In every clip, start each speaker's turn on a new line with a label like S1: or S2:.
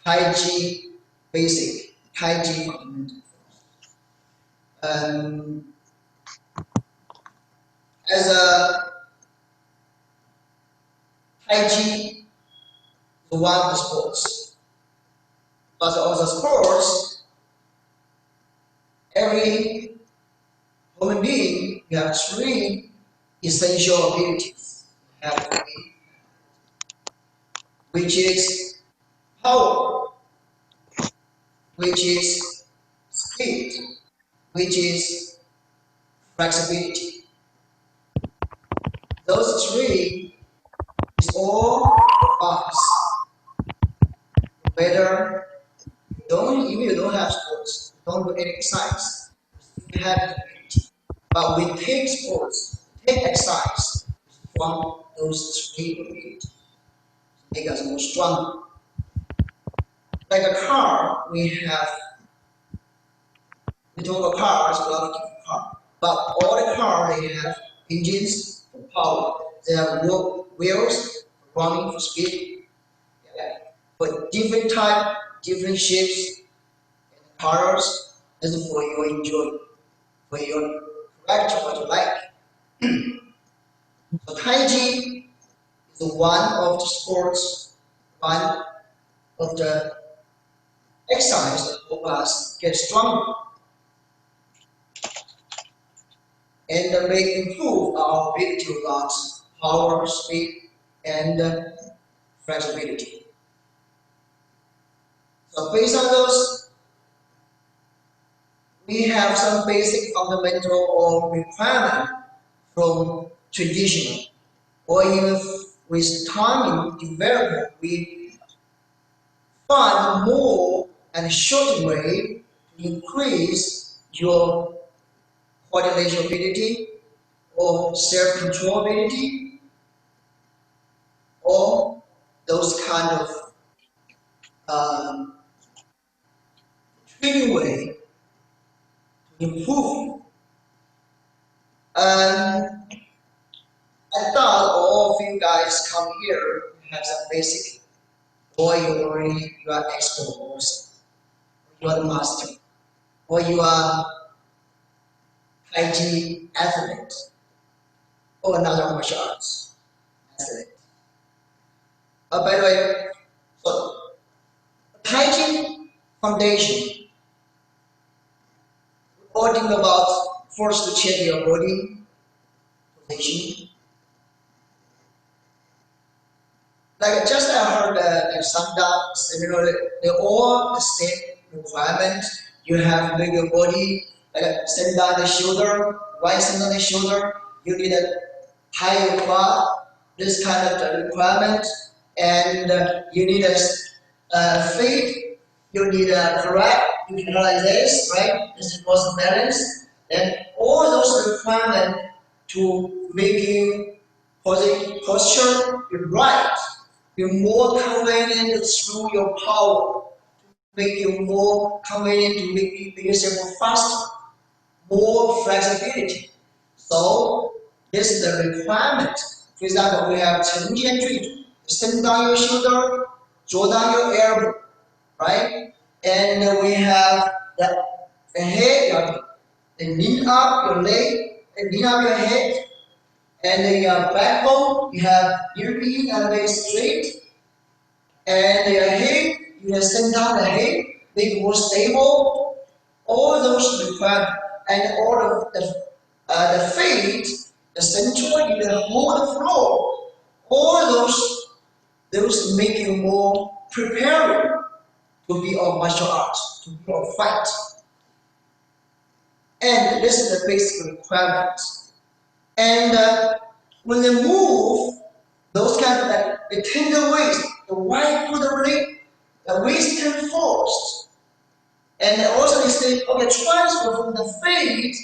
S1: Taiji basic, Taiji fundamental. As a Taiji, the one of the sports, but of the sports, every human being, you have three essential abilities. You have to be, which is power, which is speed, which is flexibility. Those three is all of us. Whether even you don't have sports, don't do any exercise, you have ability. But we take sports, take exercise from those three abilities, make us more strong. Like a car, we talk about cars, a lot of different cars. But all the cars, they have engines for power. They have wheels for running, for speed. Yeah. But different type, different shapes, and colors, is for your enjoy, for your character, what you like. So Taiji is one of the sports, one of the exercise that help us get stronger and may improve our ability to got power, speed, and flexibility. So based on those, we have some basic fundamental or requirement from traditional, or if with time in development, we find more and short way to increase your coordination ability or self-control ability or those kind of training way to improve. I thought all of you guys come here have some basic, or you are expert, or you are the master, or you are Taiji athlete, or another martial arts athlete. By the way, so Taiji foundation, all think about first to check your body position. Like just I heard that Sanda similar, they all the same requirement. You have to make your body like stand on the shoulder, right stand on the shoulder. You need a high quad, this kind of the requirement, and you need a feet. You need a correct. You can like this, right? This is also balance. Then all those requirements to make you posture be right. Be more convenient through your power, make you more convenient to make yourself more faster, more flexibility. So this is the requirement. For example, we have 成肩坠肘, stand down your shoulder, draw down your elbow, right? And we have the head, and lean up your leg, and lean up your head. And then your backbone, you have your knee elevate straight, and your hip, you have send down the hip, make it more stable. All those require, and all of the feet, the central, you can hold the floor. All those make you more prepared to be a martial arts, to be a fight. And this is the basic requirements. And when they move, those kind of like the tender waist, the wide foot leg, the waist can force. And also they say, okay, transfer from the feet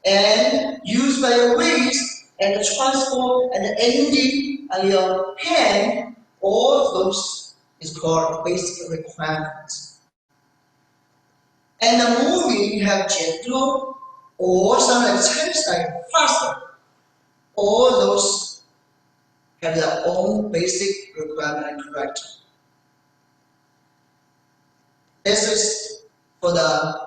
S1: and use by your waist and the transfer and the ending on your hand, all those is called basic requirements. And the moving you have gentle or sometimes like faster. All those have their own basic requirement and character. This is for the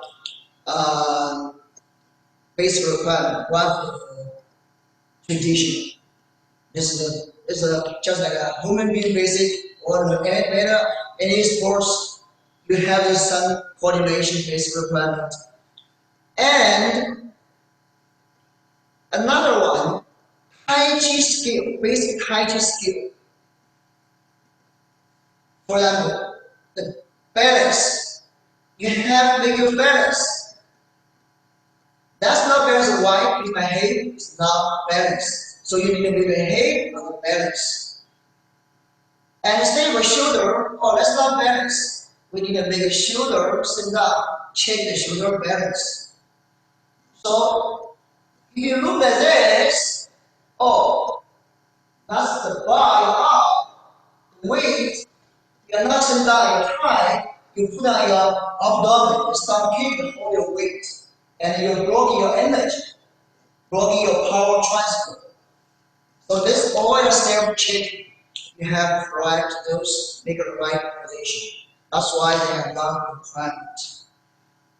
S1: basic requirement, one for the tradition. This is just like a human being basic or any sports, you have this some coordination basic requirement. And another one, Taiji skill, basic Taiji skill. For example, the balance. You have to make your balance. That's not balance. Why? Because my head is not balanced. So you need to make your head on balance. And instead of a shoulder, oh, that's not balance. We need to make a shoulder stand up, change the shoulder balance. So if you look at this, oh, that's the bar up, weight. You're not sitting down your thigh, you put on your abdomen, you start keeping all your weight. And you're blocking your energy, blocking your power transfer. So this all your self-check, you have to right those, make a right position. That's why they have non-requirement.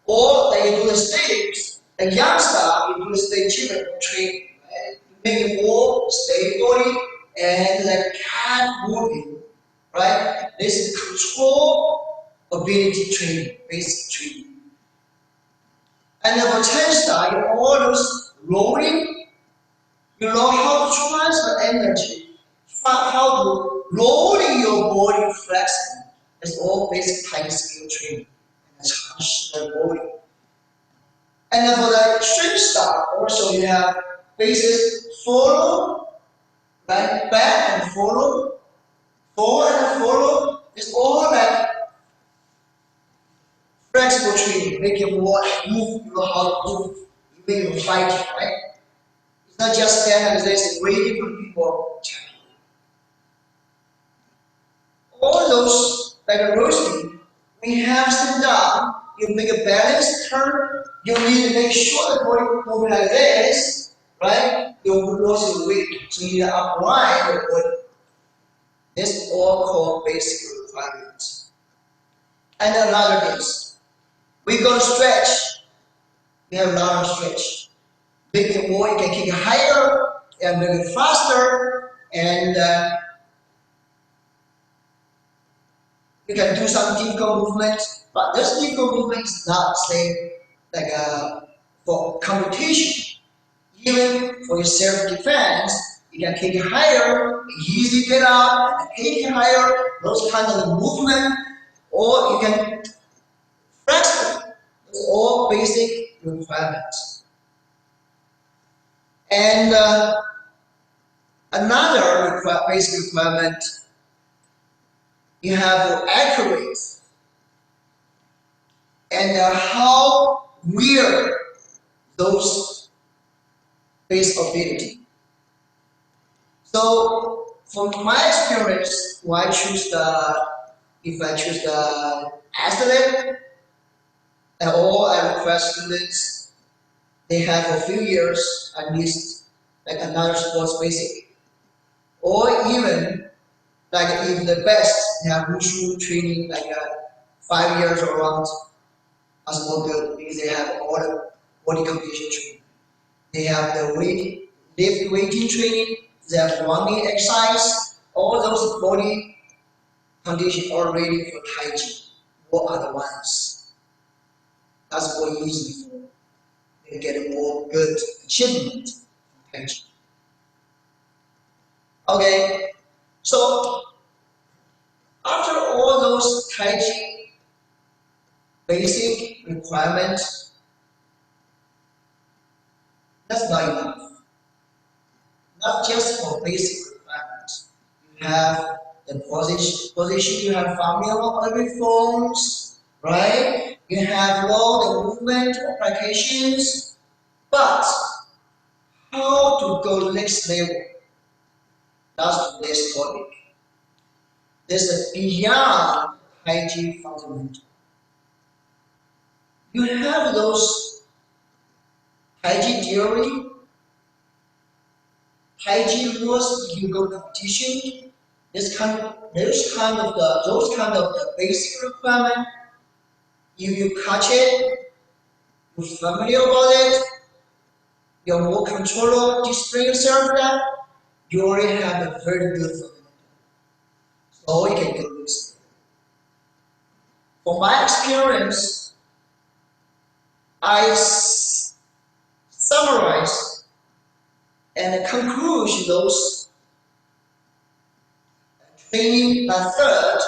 S1: Or they do the steps. The youngster, you do the step children training, right? You make it more stay body and like cat moving, right? This is control ability training, basic training. And the potential, you always rolling, you know how to transfer energy, how to rolling your body flexing. It's all basic type skill training. And it's the body. And then for the strength style, also you have basic follow, right? Back and follow, forward and follow. It's all like flexible training, make you more move, you know how to move, even you fight, right? It's not just stand like this, waiting for people. All those like a roasting, we have sit down, you make a balance turn, you need to make sure the body move like this, right? You lose your weight, so you need to upright your body. This is all called basic requirements. And another is, we go to stretch. We have a lot of stretch. Make it more, you can kick it higher and make it faster, and you can do some difficult movements. But this difficult movement is not say like for competition. Even for your self-defense, you can kick it higher, easy get up, and kick it higher. Those kind of movement, or you can flex it. It's all basic requirements. And another basic requirement, you have accurate and how weird those base ability. So from my experience, if I choose the athlete, and all I request students, they have a few years at least, like another sports basic, or even like even the best, they have Wushu training like 5 years or around as more good because they have all the body condition training. They have the weighting training, they have running exercise, all those body condition already for Taiji. What are the ones? That's more easy for they get a more good achievement from Taiji. Okay, so after all those Taiji basic requirements, that's not enough. Not just for basic requirements. You have the position you have familiar on every forms, right? You have all the movement applications, but how to go to the next level? That's today's topic. This is beyond hygiene fundamental. You have those hygiene theory, hygiene rules. You go competition. Those kind of the basic requirement. you catch it, you're familiar about it, you're more control of displaying yourself that, you already have a very good fundamental. So you can do this. From my experience, I summarize and conclude those training method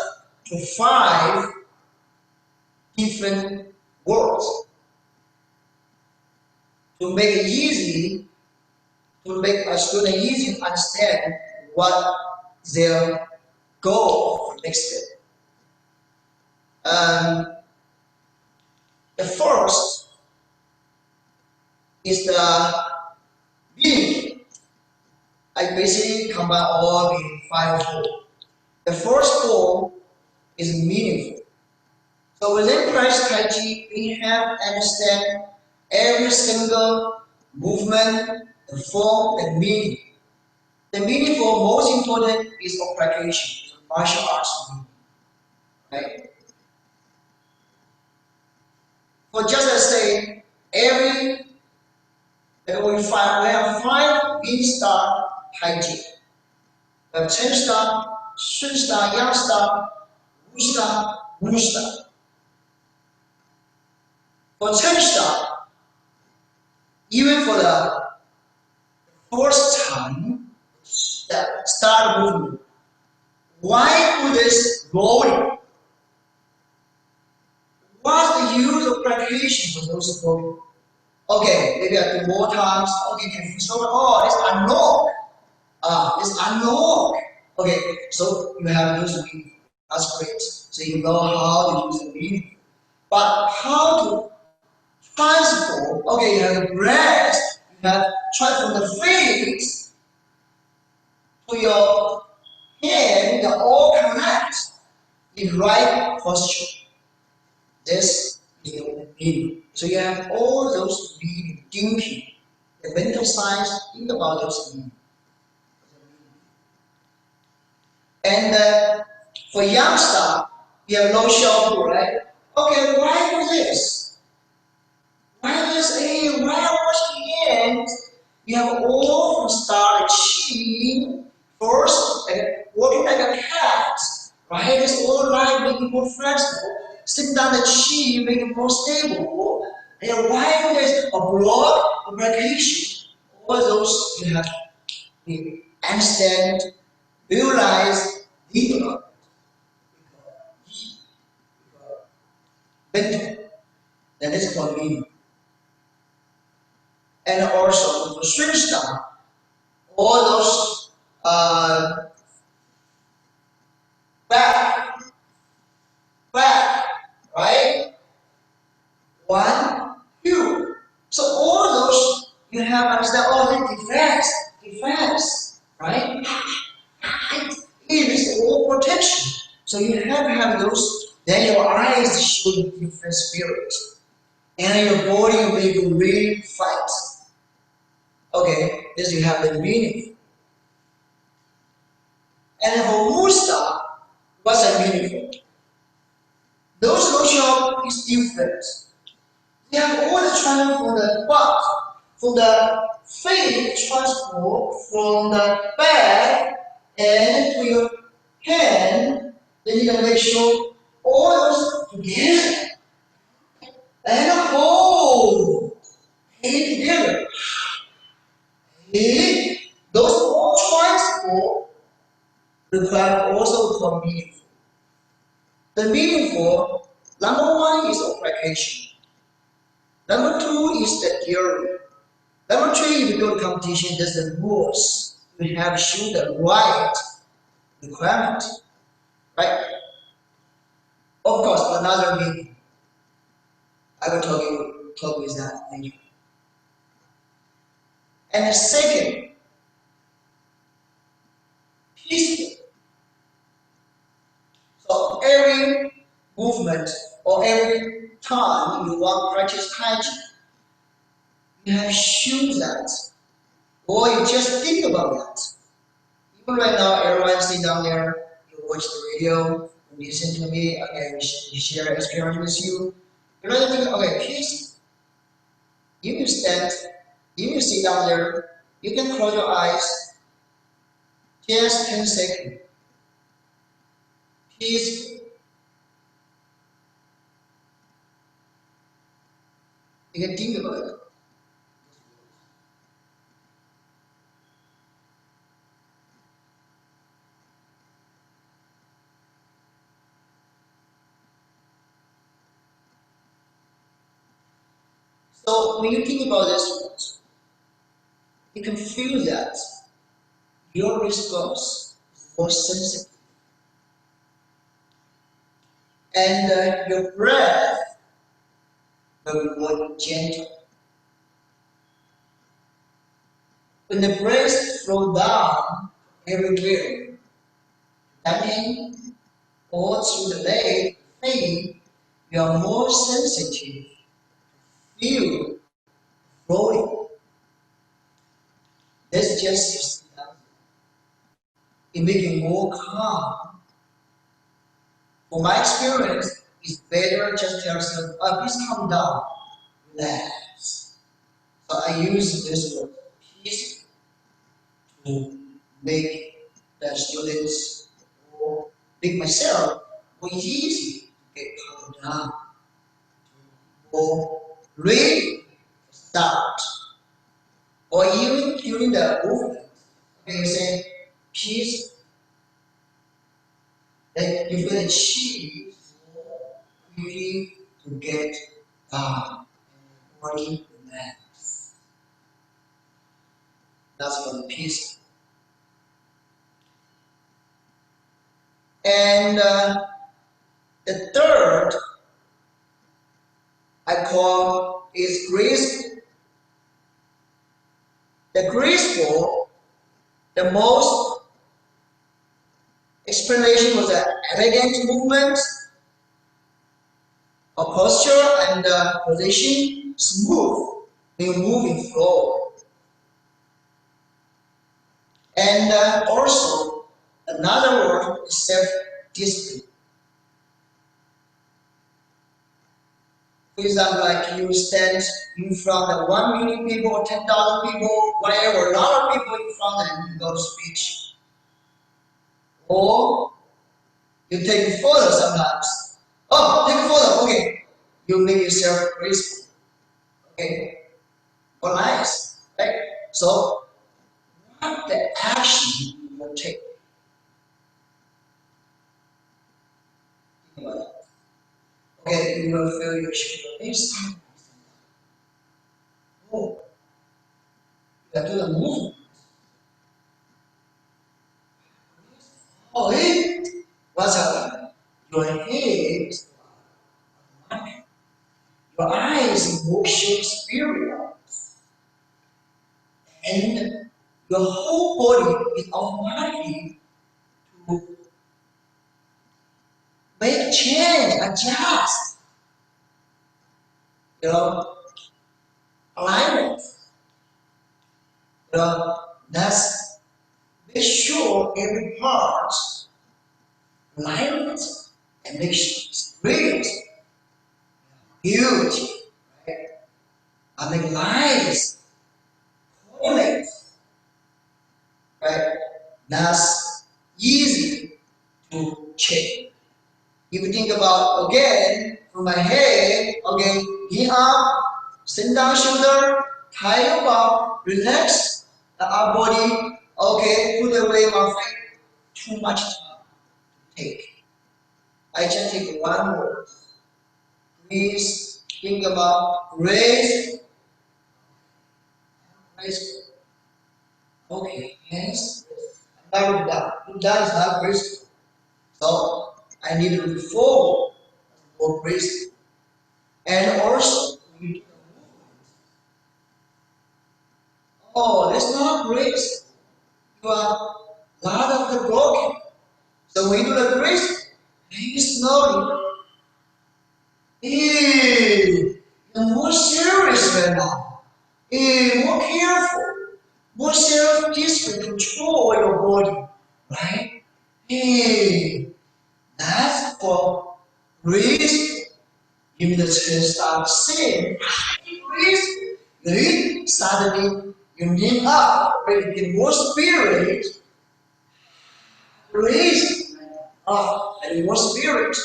S1: to 5 different words to make it easy, to make a student easy to understand what their goal for next step. The first is the meaning. I basically combine all the 5 forms. The first form is meaningful. So within practice Taiji, we have to understand every single movement, the form, the meaning. The meaning for most important is application, martial arts meaning, right? For just as say, every we have 5 Yin star Taiji. We have Chen star, Sun star, Yang star, Wu star, Wu star. For Chen star, even for the first time that start movement, why do this rolling? What's the use of practice for those rolling? Okay, maybe I do more times. Okay, can you show it? Oh, it's unknown. It's unknown. Okay, so you have those meaning. That's great. So you know how to use the meaning. But how to transform? Okay, you have the breath. You have transform the face to your hand. They all connect in right posture. This is the meaning. So you have all those meaning, thinking, the mental science, think about those meaning. And for youngster, you have no shelter, right? Okay, why do this? Why this? Hey, why wash your hands? You have all from start chi first, walking like a cat, right? It's all right, making more flexible. Sit down the chi, make it more stable. And why there's a block, a vacation? All those you have to understand, realize, think about mental. That is called meaning. And also for swing star, all those back, right? 1, 2. So all those you have understand all the defense, right? It is all protection. So you have to have those. Then your eyes show different spirits, and your body will make you really fight. Okay, this you have the meaning. And for Musta, what's the meaning? Those notion is different. They have all the transfer from the butt, from the face transfer from the back and to your hand. Then you can make sure all those together and hold it together. Those all transfer require also for meaningful. The meaningful, number 1 is application. Number 2 is the theory. Number 3, if you go to competition, there's the rules. You have to show the right requirement. Right? Of course, another meaning. I will talk with that. Thank you. And the second, peaceful. So every movement or every time you want to practice Taiji, you have to show that. Or you just think about that. Even right now, everyone sitting down there, you watch the video, you listen to me, I can share experience with you. You know the thing, okay, peace. If you stand, if you sit down there, you can close your eyes just 10 seconds. Peace. You can think about it. So when you think about this, you can feel that your response is more sensitive and your breath will be more gentle. When the breath flows down everywhere, tummy or through the leg, feet, you are more sensitive. Feel flowing. That's just it makes you more calm. For my experience, it's better just tell yourself, oh, please calm down, relax. So I use this word, peace, to make the students or make myself more easy to get calmed down, or read, start, or even during the movement. Okay, you say peace, then you feel achieve more quickly to get down and body relax. That's for the peace. And the third I call is graceful. The graceful, the most explanation was an elegant movement, a posture and position, smooth, in moving flow. And also, another word is self-discipline. For example, like you stand in front of 1 million people, 10,000 people, whatever, a lot of people in front and you go to speech. Or you take a photo sometimes. Oh, take a photo, okay. You make yourself graceful. Okay. Or nice. Right? So what the action you will take? Think about it. Okay, you will feel your shoulders. Oh, you have to do the movement. Oh, hey, what's happening? Your head is aligned. Your eyes motion experience. And your whole body is automatically to make change, adjust, you know, alignment. You know, that's make sure every part alignment and make sure it's great, huge, right? I make lines, correlate, right? That's easy to check. If you think about again from my head, okay, knee up, send down shoulder, tie your bum, relax the upper body, okay, put away my feet. Too much time to take. I just take one word. Please think about raise, raise. Okay, yes. Now done. Done is not graceful. So I need to move forward for graceful. And also, oh, that's not graceful. You are a lot of the broken. So when you do the graceful, maybe slowly. Hey, you're more serious right now. Hey, more careful. More self-discipline, control your body. Right? Hey, that's for graceful. Give the chest start same. Increase. Then suddenly you need up, get more spirit. Release up and more spirit.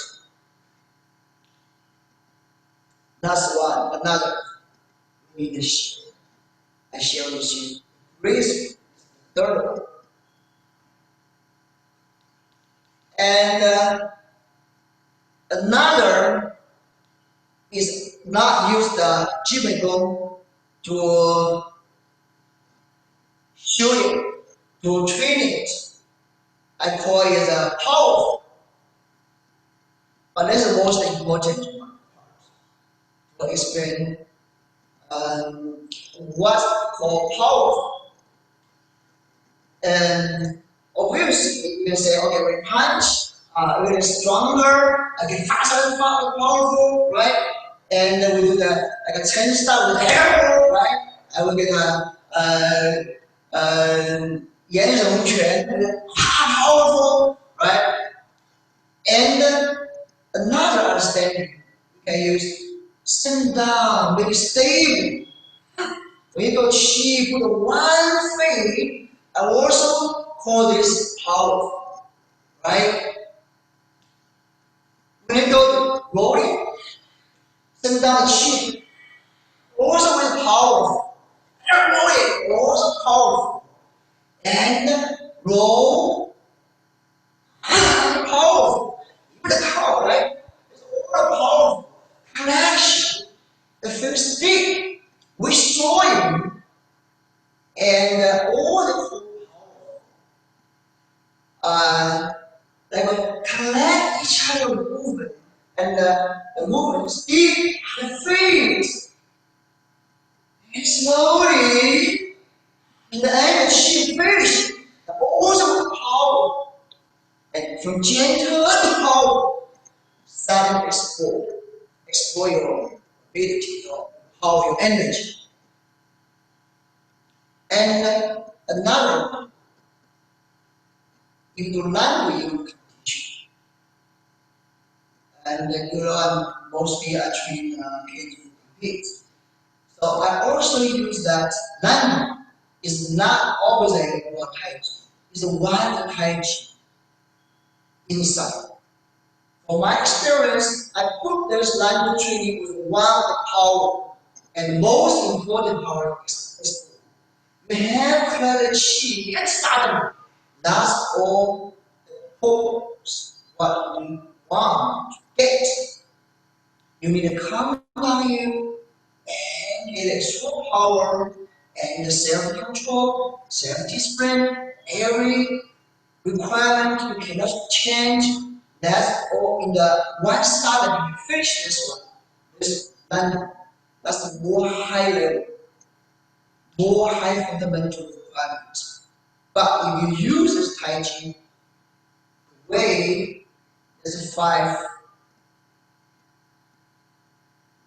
S1: That's one. Another. We need to share. I share with you. Raise. Third one. And another is not use the Jimmy to show it, to train it. I call it a powerful. But that's the most important one to explain what's called powerful. And obviously, you can say, okay, we punch, we get stronger, I get faster and powerful, right? And then we do the like a 10 star with arrow, right? I will get a 延荣拳, powerful, right? And another understanding, you can use sit down, make it stable. When you go chi, put one thing, I also call this power, right? When you go rolling, sit down chi, also with power. Rolling, also powerful. And roll, powerful. Even the power, right? It's all powerful. Connection, the first thing, restoring, and all the they will collect each other movement, and the movement speed and fades, and slowly, in the end, she finished. Also with power, and from gentle to power, start to explore your ability, your power, your energy. And another, if you learn, you can teach. And you learn mostly actually kids who compete. So I also use that learning is not always a one Taiji. It's a one Taiji inside. From my experience, I put this language training with one power, and most important power is we have credit chi and suddenly that's all the purpose, what we want to get. You need to come down you and get extra power and the self-control, self-discipline, every requirement you cannot change. That's all in the one side that you finish this one. That's the more high level, more high fundamental requirements. But if you use this Taiji way, there's five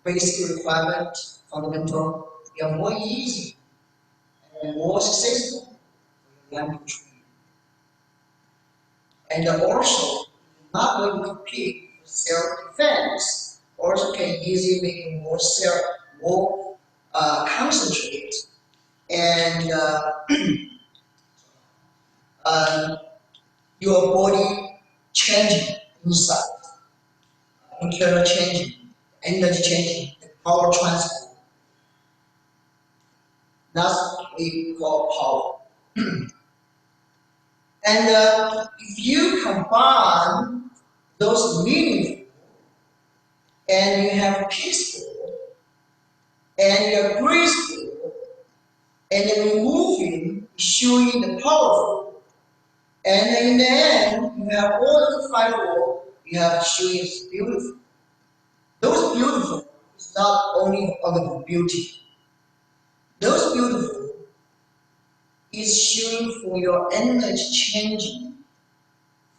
S1: basic requirements, fundamental, they are more easy and more successful for your language training. And also, not going to compete for self-defense, also can easily make you more concentrate and your body changing inside, internal changing, energy changing, the power transfer. That's what we call power. And if you combine those meaningful and you have peaceful and you're graceful and then you're moving, showing the powerful, and in the end you have all the five world, you have showing is beautiful. Those beautiful is not only about beauty. Those beautiful is showing for your energy changing.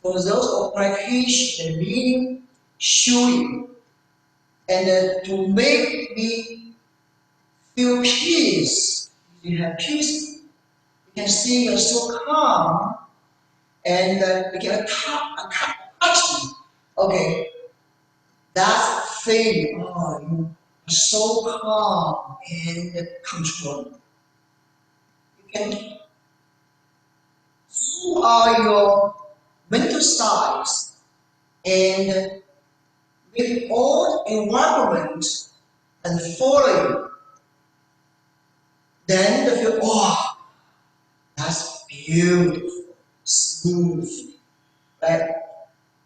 S1: For those application and meaning showing and to make me feel peace. You have peace. You can see you're so calm and you can touch me. Okay, that's feeling, oh, you are so calm and controlled. You can, through your mental size and with all environment and following, then you feel, oh, that's beautiful, smooth, right?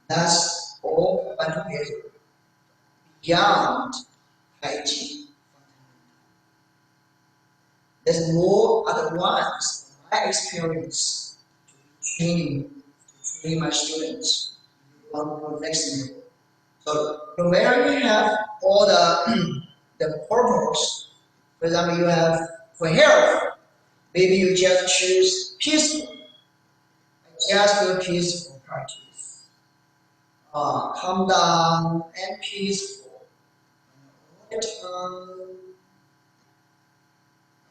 S1: That's all together beyond Taiji. There's more advanced, my experience, training, train my students on next level. So no matter you have all the the purpose, for example, you have for health, maybe you just choose peaceful, just feel peaceful practice. Calm down and peaceful.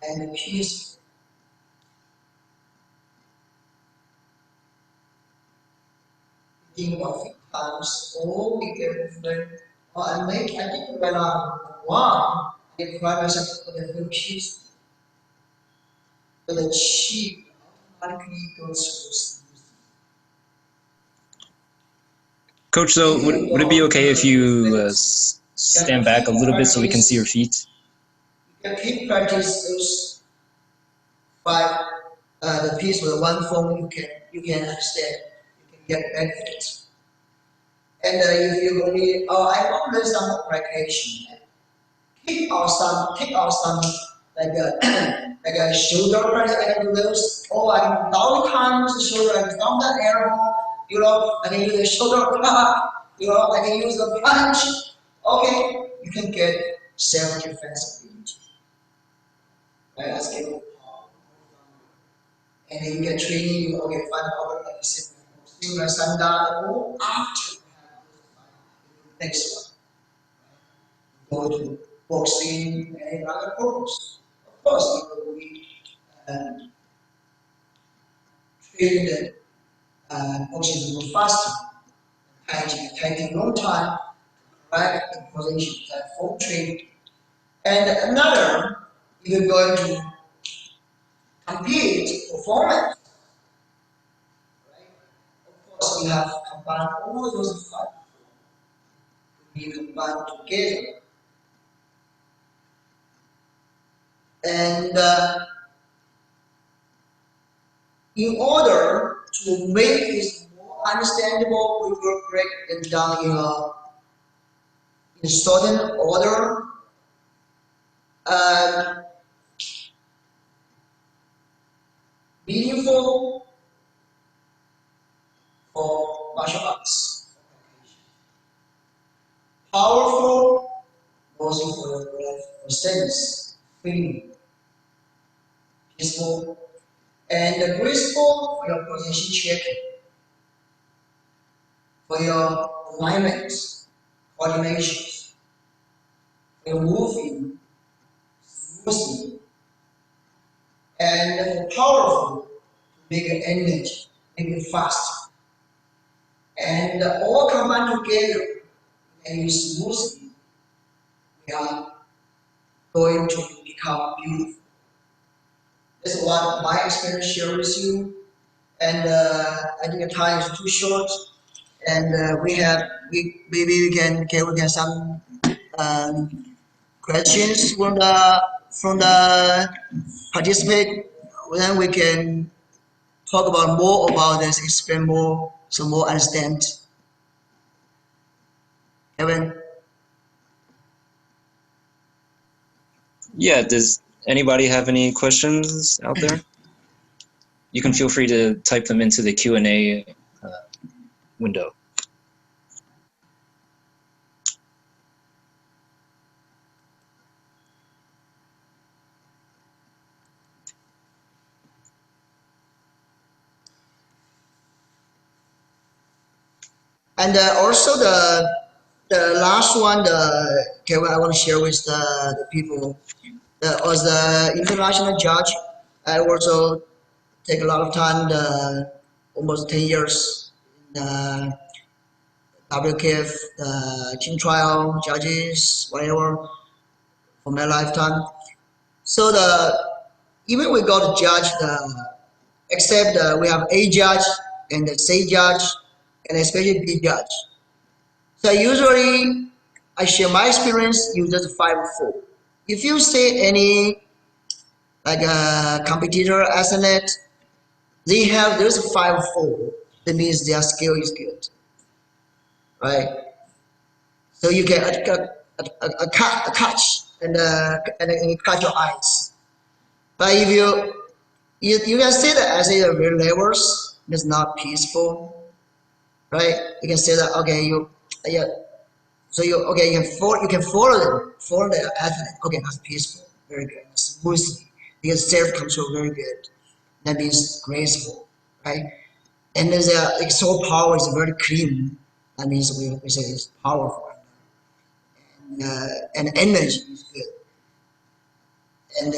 S1: And peaceful. Think about it times, all we can learn. I think when I'm one, I require myself to put a little peace. But the chi automatically goes
S2: Coach, so would it be okay if you stand back a little bit so we can see your feet?
S1: You can keep practice those five, the piece with one form you can understand, you can get benefits. And if you only, I want to learn some recreation. Kick our stomach like a like a shoulder press. I can do those. Oh, I can down times the shoulder, I can down the elbow. You know, I can use the shoulder block. You know, I can use the punch. Okay, you can get self-defense ability. Right, that's good. And then you get training. You okay, 5 hours like similar standard. Or after next one. Go to boxing and other purpose. Of course, we train the boxing move faster. Taiji taking long time, right? In position that full training. And another, if you're going to compete performance, right? Of course, we have combined all those five to be combined together. And in order to make this more understandable, we will break it down in certain order. Meaningful for martial arts. Powerful also for sense, feeling, peaceful, and graceful for your position check, for your alignment, coordination, for your moving smoothly, and powerful to make an energy, make it fast. And all combined together and you smoothly, we are going to become beautiful. This is what my experience share with you. And I think the time is too short. And maybe we can some questions from the participant. Then we can talk about more about this, explain more, so more understand. Kevin.
S2: Yeah, does anybody have any questions out there? You can feel free to type them into the Q&A window.
S1: And also the last one, Kevin, I want to share with the people. That was the international judge. I also take a lot of time, almost 10 years in WKF, team trial, judges, whatever, for my lifetime. So even we got to judge except we have A judge and the C judge and especially B judge. So usually I share my experience, use just 5-4. If you say any like a competitor athlete, there's a 5-4. That means their skill is good, right? So you get a catch and you catch your eyes. But if you can see that as a real levels, it's not peaceful, right? You can say that okay, yeah. So you can follow the athlete. Okay, that's peaceful, very good, smoothly. Because self control very good. That means graceful, right? And then the soul power is very clean. That means we say it's powerful. And energy is good. And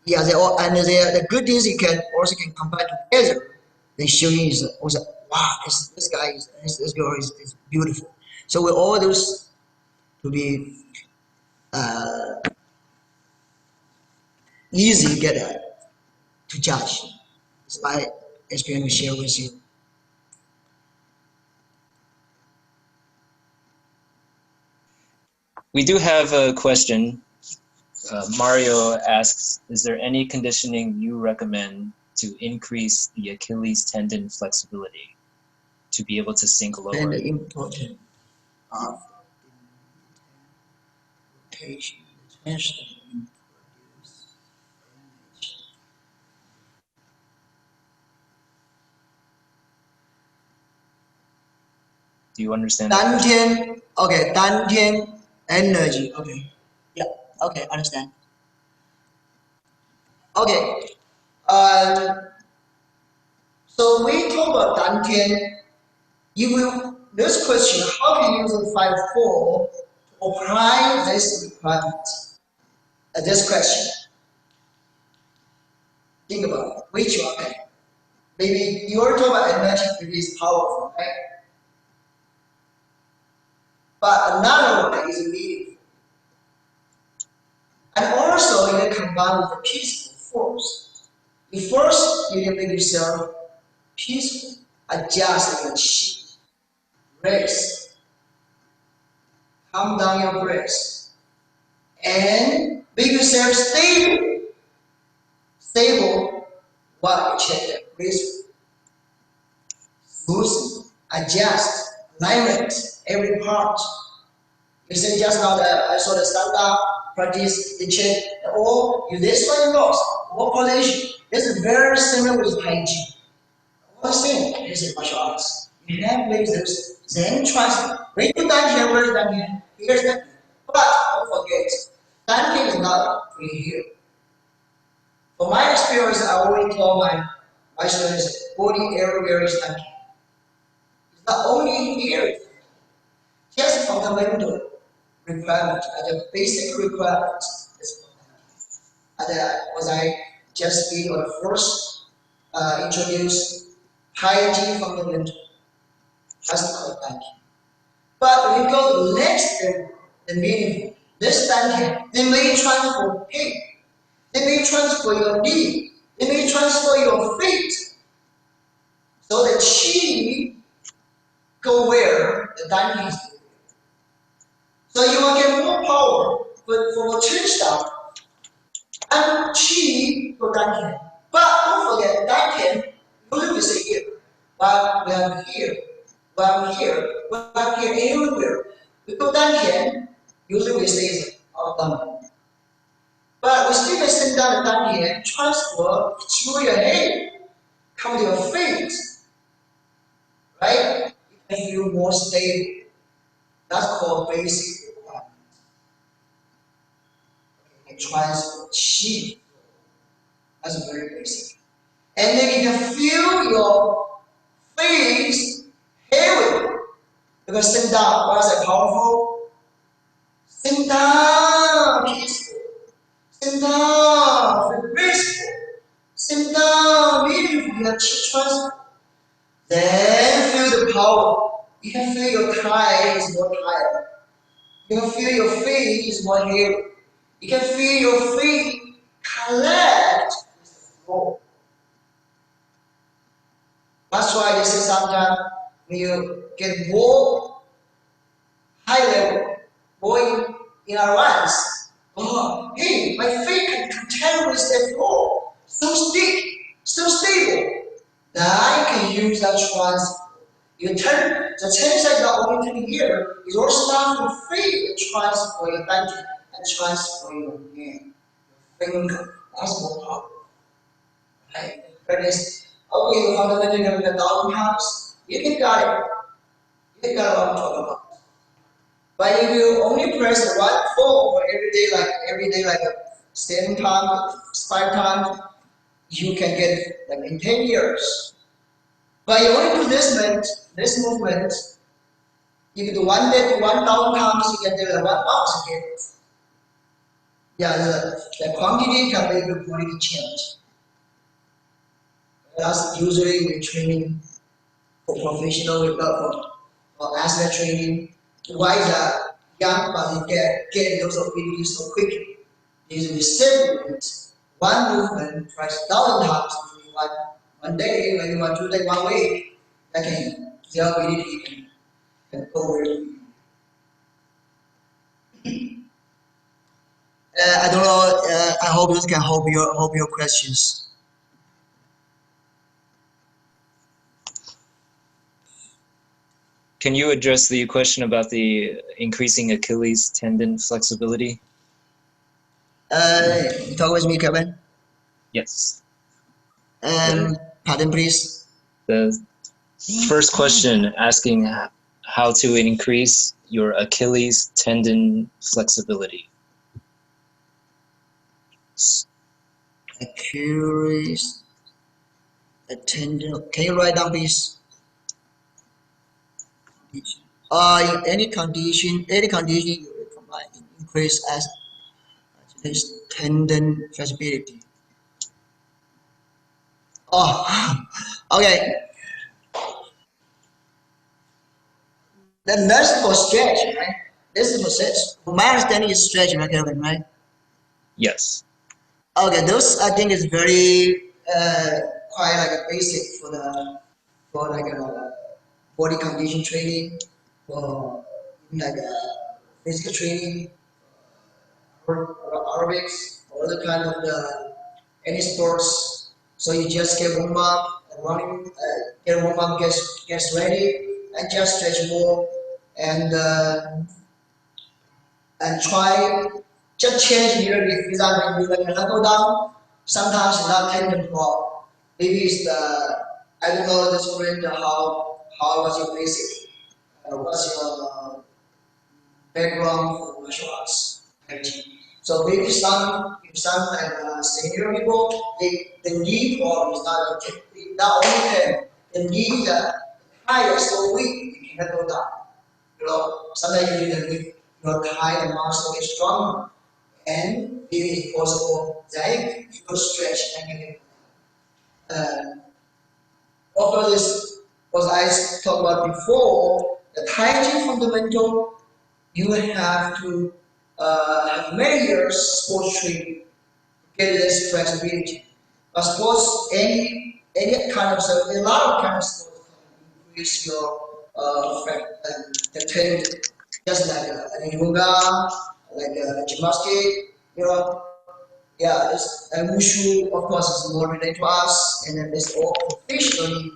S1: yeah, the good things you can also can combine together. They show you is also wow, this guy this girl is beautiful. So we all those to be easy to get to judge. It's my experience to share with you.
S2: We do have a question. Mario asks, is there any conditioning you recommend to increase the Achilles tendon flexibility to be able to sink lower?
S1: And the important of rotation, especially in produce energy.
S2: Do you understand that question?
S1: Dantian energy. Okay, yeah, okay, understand. Okay, so we talk about Dantian. You will this question: how can you use the 5-4 to apply this requirement? This question. Think about it. Which one? Maybe you're talking about energy release powerful, right? But another one is meaningful. And also you can combine with the peaceful force. First, you can make yourself peaceful, adjust your chi, rest, calm down your breath, and make yourself stable. Stable while you check the breath. Smooth, adjust, alignment, every part. You say just now that I saw the standard practice, the check, or you this one lost, or position. This is very similar with Taiji. All the same, this is martial arts. You have lasers, then trust. When you done here, where you done here? Here's the but don't forget, standing is not free here. From my experience, I always tell my students, body area standing. It's not only here, just fundamental requirement, the basic requirement is and was I just be on first introduce Taiji fundamental. That's called Taiji. But when you go to the next level, the meaning, this Taiji, they may transfer pain, they may transfer your knee, they may transfer your feet. So the chi go where the Taiji is going. So you will get more power for change down and chi for Dantian. But don't forget, Dantian usually we say here. But we are here, we are here, we are here everywhere. Because Dantian, usually we say is abdomen. But we still can send down the Dantian, transfer through your head, come to your feet, right? You can feel more stable. That's called basic requirement. Okay, transfer chi. That's very basic. And then you can feel your face heavy. Because sit down, why is it powerful? Sit down, peaceful. Sit down, feel graceful. Sit down, meaningful, you have chi transfer. Then feel how you can feel your thigh is more tired. You can feel your feet is more heavy. You can feel your feet collect with the floor. That's why they say sometimes when you get more high level, going in advance, oh, hey, my feet can contend with the floor. So stiff, so stable. Now you can use that trans. You turn the tennis is the only thing here is your stuff will free and transfer your body and transfer your hand, your finger. That's more powerful. Right? But it's okay, you fundamentally have the down house, you can got it. You got what I'm talking about. But if you only press one phone for every day like 7 times, 5 times, you can get like in 10 years. But you only do this movement, if you do 1,000 times, you can do it 1 month again. Yeah, the quantity can make the quality change. That's usually we training for professional for athlete training. Why the young but they get those abilities so quickly? Is the same movement. One movement tries 1,000 times in one day, when you want to take 1 week, that can their ability can go very. I don't know. I hope this can help your questions.
S2: Can you address the question about the increasing Achilles tendon flexibility?
S1: Talk with me, Kevin.
S2: Yes.
S1: Pardon, please.
S2: The first question asking how to increase your Achilles tendon flexibility.
S1: Achilles tendon. Can you write down, please? Any condition you recommend increase as Achilles tendon flexibility. Oh, okay. That's for stretch, right? This is for stretch. My understanding is stretch, right, Kevin, right?
S2: Yes.
S1: Okay, those I think is very quite like a basic for like a body condition training, for like a physical training, aerobics, or other kind of any sports. So you just get warm up, running, get warm up, get ready, and just stretch more, and uh, and try just change a little bit. For example, you cannot go down. Sometimes it's not tendon problem. Maybe it's the I don't know the student how was your basic, what's your background for martial arts. Taiji. So maybe some senior people the knee problem is not only them. The knee the thigh is so weak they cannot go down. You know, sometimes you need to make your thigh and muscle get stronger, and maybe it's possible that you could stretch and you can. After this, what I talked about before, the Taiji fundamental, you have to have many years sports training to get this flexibility. But sports, any kind of a lot of kind of sports can increase your the tendon, just like yoga, like gymnastic, you know. Yeah, this Wushu, of course, is more related to us, and then this all professionally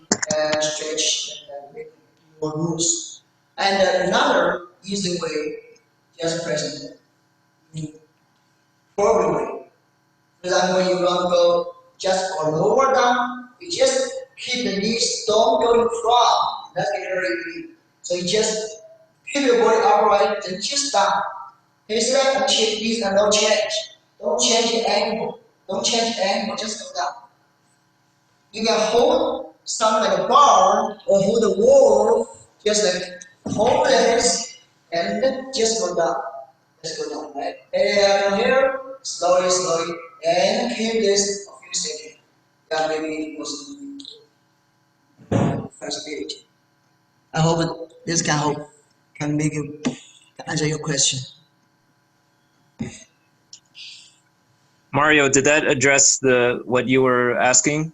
S1: stretch and make more moves. And another easy way, just present program way. For example, you want to go just for lower down, you just keep the knees, don't go in front. That's very easy. So you just keep your body upright, then just down. His leg and change these and don't change. Don't change the angle. Don't change the angle, just go down. You can hold something like a bar or hold a wall, just like hold this and then just go down. Just go down, right? And here, slowly, slowly, and keep this a few seconds. That maybe was flexibility. I hope this can make you can answer your question.
S2: Mario, did that address the what you were asking?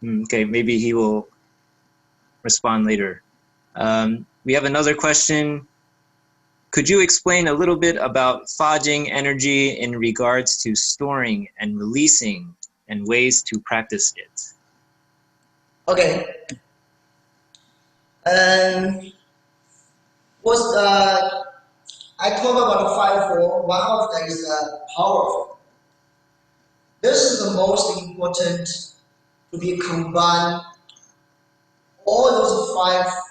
S2: Okay, maybe he will respond later. We have another question. Could you explain a little bit about fudging energy in regards to storing and releasing and ways to practice it?
S1: Okay. And what's I talk about the 5-4. One of them is powerful. This is the most important to be combined. All those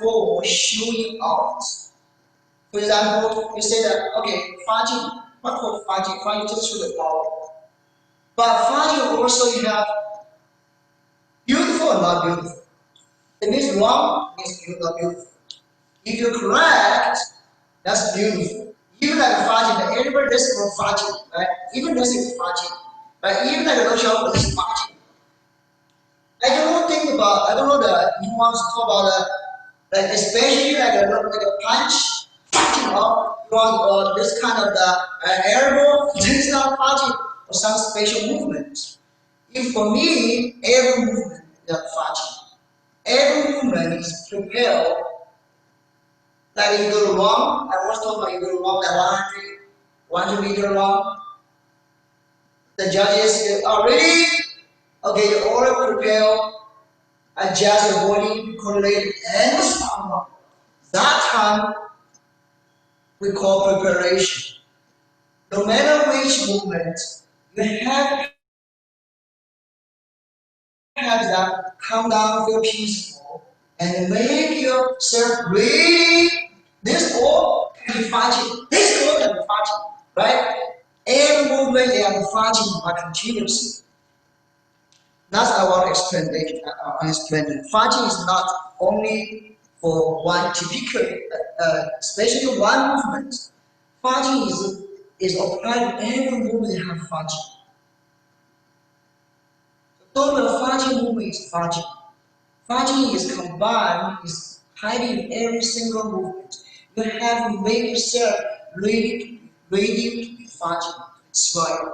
S1: 5-4 showing out. For example, you say that okay, fudging. What for fudging? Fudging just show the power. But fudging also you have beautiful or not beautiful. It means wrong, it means not beautiful. If you're correct, that's beautiful. Even like fudging, everybody listen for fudging, right? Even listen for fudging. But even like a no show for this fudging. I don't know that he wants to talk about like especially like a punch, you know, you want this kind of the elbow, this kind of punching, or some special movement. If for me, every movement is a punching. Every movement is prepared. Like you go wrong, I was talking about you go wrong like 100 meter long. The judges are ready. Okay, you all prepare, adjust your body, correlate, and stop. That time we call preparation. No matter which movement, you have to have that calm down, feel peaceful, and make yourself ready. This all can be fighting. This all can be fighting, right? Every movement they are fighting are continuously. That's I want to explain it. I explain it. Fighting is not only for one typical, especially one movement. Fighting is applied to every movement they have fighting. Total fighting movement is fighting. Fighting is combined, is hiding in every single movement. You have to make yourself ready to be fighting. It's right.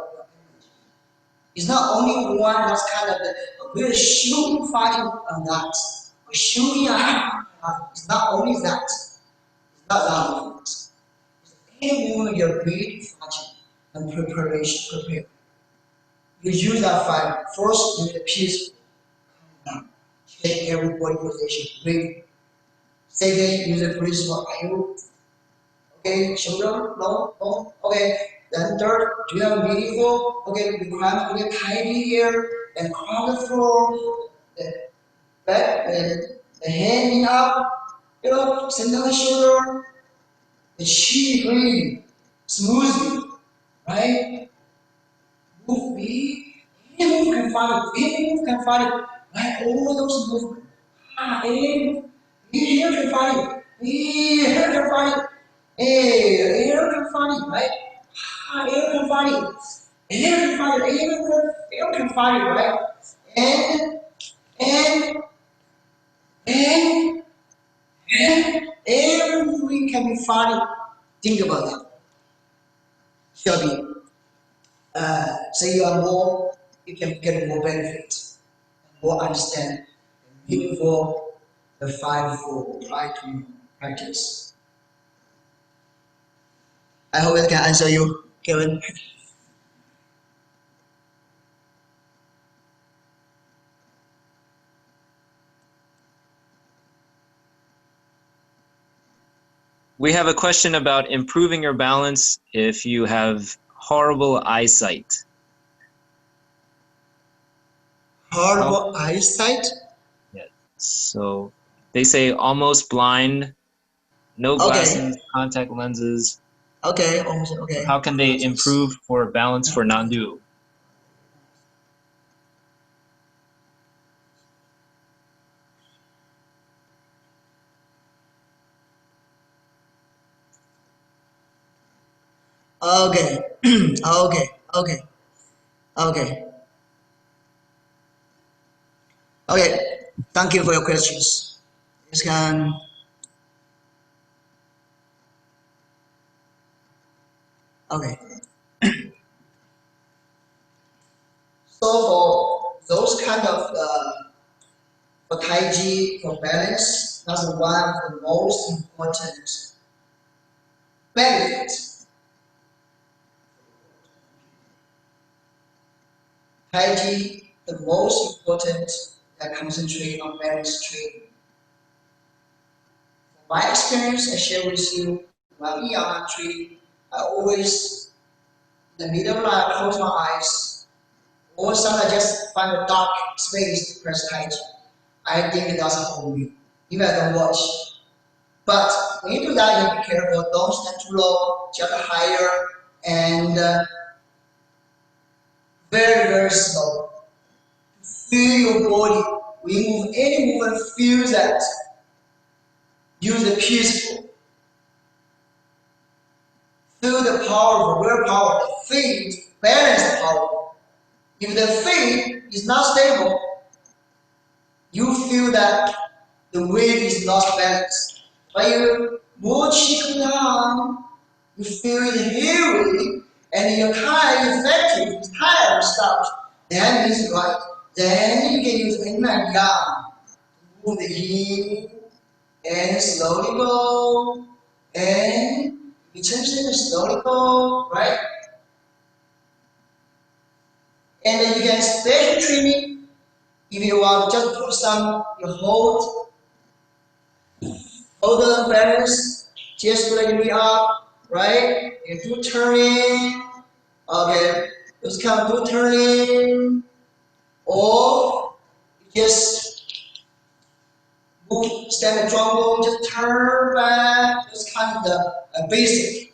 S1: It's not only one that's kind of the, we're shooting fighting on that. We're shooting at it's not only that. It's not that movement. Any movement you're ready fighting and preparation, prepare. You use that fight first with the peace. Check every body position. Breathe. Second, use the principle. Are you okay? Shoulder, no. Okay. Then third, do you have meaningful? Okay, we climb. Okay, tidy here. Then cross the floor. The back, the hand up. You know, send down the shoulder. The chi breathe smoothly, right? Move me. Any move can find it. Any move can find it. Like all those movements. Any here can find it. Here can find it. Hey, here can find it, right? Here can find it. Here can find it. Here can find it, right? And and and and every movie can be funny. Think about that. Shelby, say you are more, you can get more benefit, more understand, meaningful, the 5-4, try to practice. I hope it can answer you, Kevin.
S2: We have a question about improving your balance if you have horrible eyesight.
S1: Horrible eyesight?
S2: Yeah. So they say almost blind, no
S1: Okay,
S2: glasses, contact lenses.
S1: okay, almost okay.
S2: How can they improve for balance for Nandu?
S1: Okay, okay, okay. Okay. Okay. Thank you for your questions. You can. Okay. So for those kind of for Taiji for balance, that's one of the most important benefits. Taiji, the most important that concentrate on balance training. From my experience, I share with you, when I'm young training, I always in the middle of the night close my eyes, or sometimes I just find a dark space to press Taiji. I think it doesn't hold me, even I don't watch. But when you do that, you have to be careful. Don't stand too low, jump higher, and very, very slow. Feel your body. When you move any movement, feel that. Use the peaceful. Feel the power, the willpower, the feet, balance the power. If the feet is not stable, you feel that the weight is not balanced. But you move cheek down, you feel it heavy, and you're kind of effective, tired stuff. Then it's right. Then you can use inner down. Move the heel and slowly go. And you change it slowly go, right? And then you can special training if you want just put some you hold the balance, just let me up, right? You do turning, okay, just kind of do turning, or just move, stand the jungle, just turn back, just kind of the basic.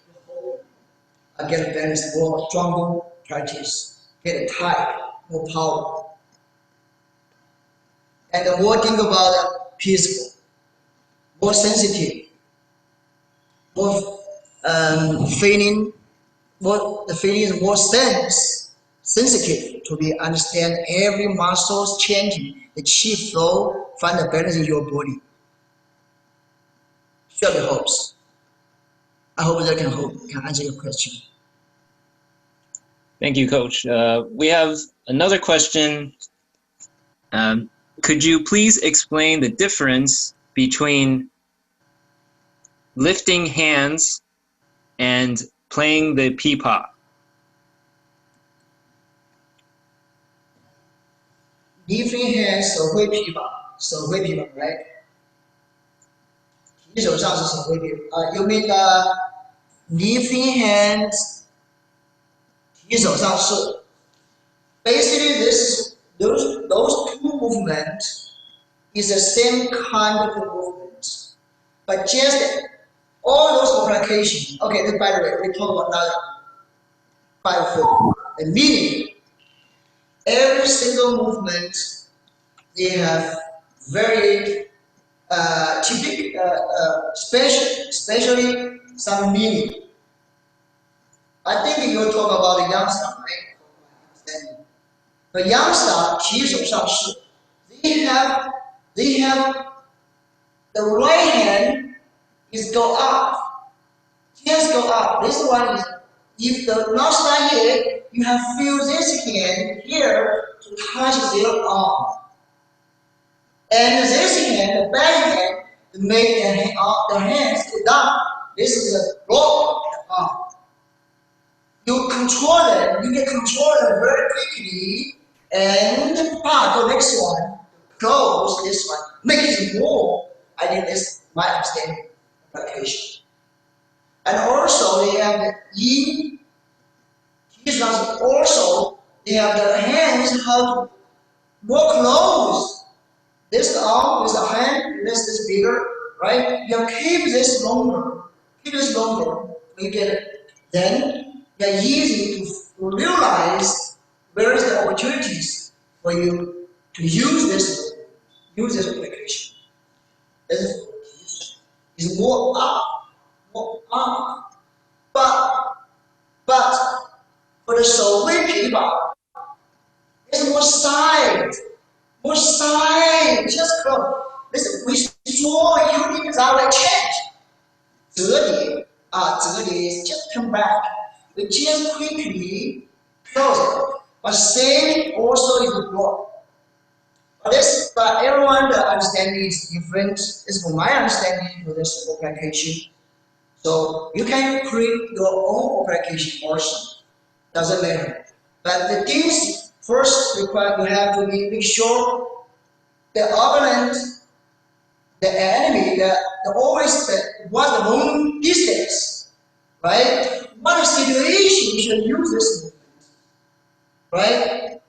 S1: Get a balance, more jungle practice, get it tight, more power. And the more think about peaceful, more sensitive, more feeling, more the feeling is more sensitive to be understand every muscles changing, the chi flow, find the balance in your body. Surely helps. I hope that can answer your question.
S2: Thank you, Coach. We have another question. Could you please explain the difference between lifting hands and playing the pipa?
S1: Lifting hands 手挥琵琶，手挥琵琶 right？ 提手上是手挥琵琶。You mean lifting hands？ 提手上是 basically those two movements is the same kind of movement, but just all those applications. Okay, then by the way, we talk about another 5-4. The meaning, every single movement they have very typical, especially some meaning. I think you talk about the youngster, right? The youngster 提手上式 they have the right hand is go up, just go up. This one is if the not start here, you have feel this hand here to touch their arm, and this hand, the back hand, to make the hands go down. This is a block the arm. You control them, you can control them very quickly, and the next one, close this one, make it more. I think this is my understanding application. And also they have the yin, also they have the hands how to more close. This arm with the hand, this is bigger, right? You keep this longer, you get it. Then they're easy to realize where is the opportunities for you to use this application. This is more up, more up. But for the 手挥琵琶 more side, more side, just come. Listen, we saw unit is our change. 折叠 is just come back. We just quickly close it. But same also is the block. But everyone the understanding is different. This is for my understanding for this application. So you can create your own application also. Doesn't matter. But the things first required you have to make sure the opponent, the enemy, the always what the long distance, right? What situation you should use this movement, right?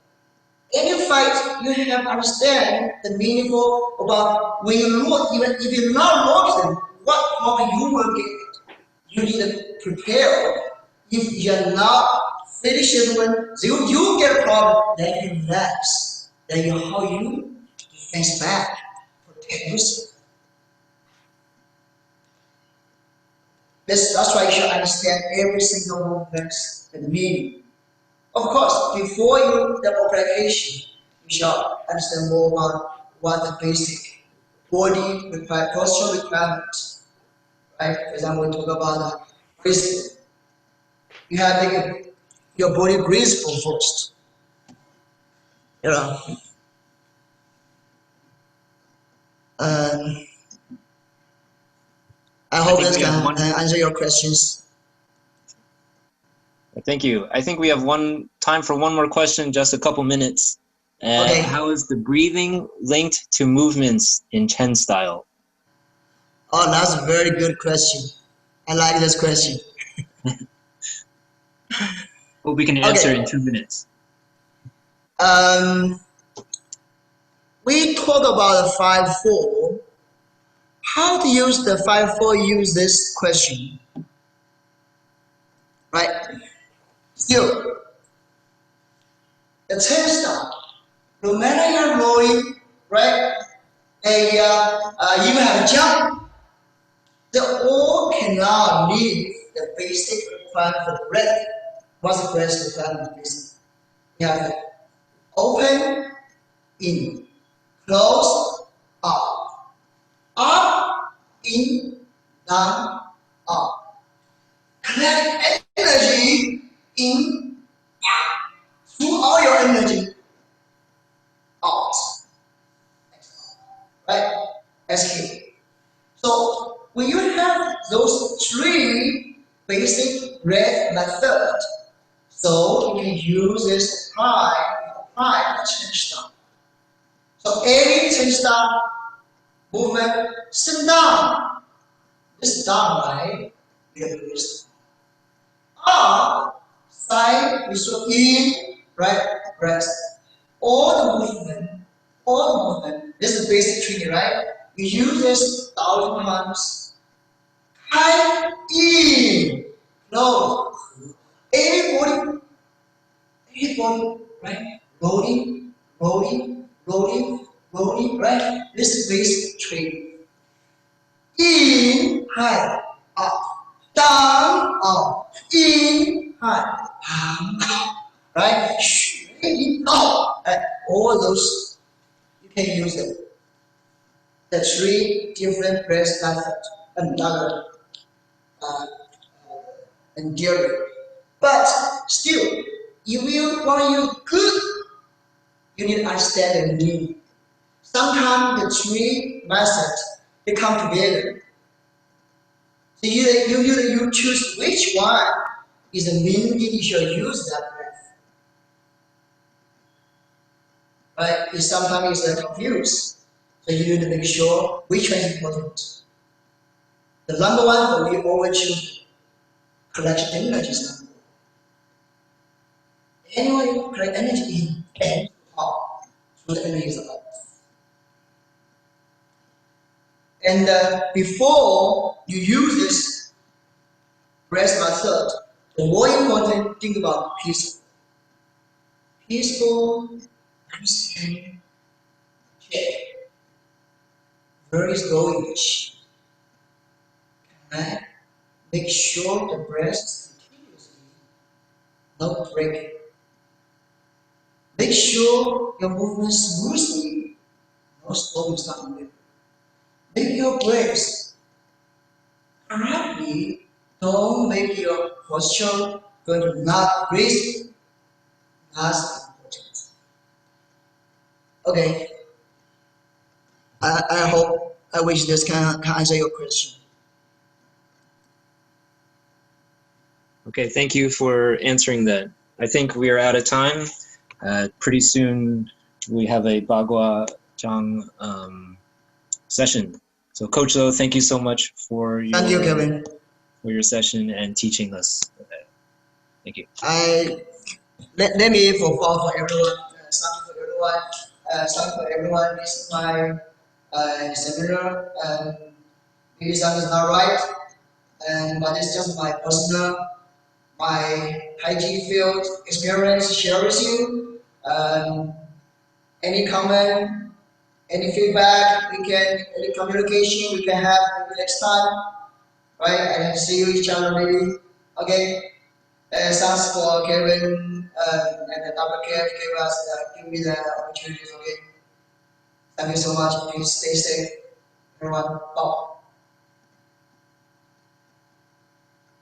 S1: In your fight, you have to understand the meaningful about when you look, even if you not look them, what problem you will get. You need to prepare. If you're not finishing one, you get a problem, then you relax. Then you how you defense back, protect yourself. That's why you should understand every single movement and the meaning. Of course, before you the application, you shall understand more about what the basic body posture requirements. Right? For example, we talk about breathing. You have to make your body graceful first. You know. Um, I
S2: I
S1: hope
S2: think
S1: this
S2: we have
S1: can
S2: one.
S1: answer your questions.
S2: Thank you. I think we have time for one more question, just a couple minutes.
S1: Okay.
S2: How is the breathing linked to movements in Chen style?
S1: Oh, that's a very good question. I like this question.
S2: Well, we can answer in
S1: Okay.
S2: 2 minutes.
S1: We talk about the 5-4. How to use the 5-4 use this question, right? Still, the 10 stop, no matter you're rolling, right? You have a jump, they all cannot leave the basic requirement for the breath. What's the basic requirement? You have open, in, close, up, up, in, down, up. Collect energy in, through all your energy out, right? SQ. So when you have those three basic breath methods, so you can use this apply the change down. So any change down movement, sit down. This down, right? With the wrist. Up, side, with your in, right? Rest. All the movement. This is basic training, right? You use this 1,000 times. High, in, low. Everybody, right? Rolling, right? This is basic training. In, high, up, down, up, in, high, down, up, right? In, up, right? All those you can use them. The three different breath methods, another enduring. But still, if you want to use good, you need to understand the meaning. Sometimes the three methods they come together. So you choose which one is the meaning you should use that breath. Right? It sometimes is confused. So you need to make sure which one is important. The number one, we always choose collect energy sample. Anyway, collect energy in and out. So the energy is out. And before you use this breath method, the more important thing about peaceful. Peaceful, understanding, check. Where is going? Right? Make sure the breath is continuously not breaking. Make sure your movement smoothly, no slow start. Make your breaks correctly. Don't make your posture going to not graceful. That's important. Okay, I hope, I wish this can answer your question.
S2: Okay, thank you for answering that. I think we are out of time. Pretty soon we have a Bagua Zhang session. So Coach Lo, thank you so much
S1: Thank you, Kevin.
S2: for your session and teaching us. Thank you.
S1: Let me for everyone. Thank you for everyone. Thank you for everyone. This is my seminar. Maybe some is not right, but it's just my personal, my Taiji field experience share with you. Any comment, any feedback, any communication we can have maybe next time, right? And see you each other maybe. Okay. Thanks for Kevin and the Dr. Kev give me the opportunities. Okay. Thank you so much. Please stay safe, everyone. Bye.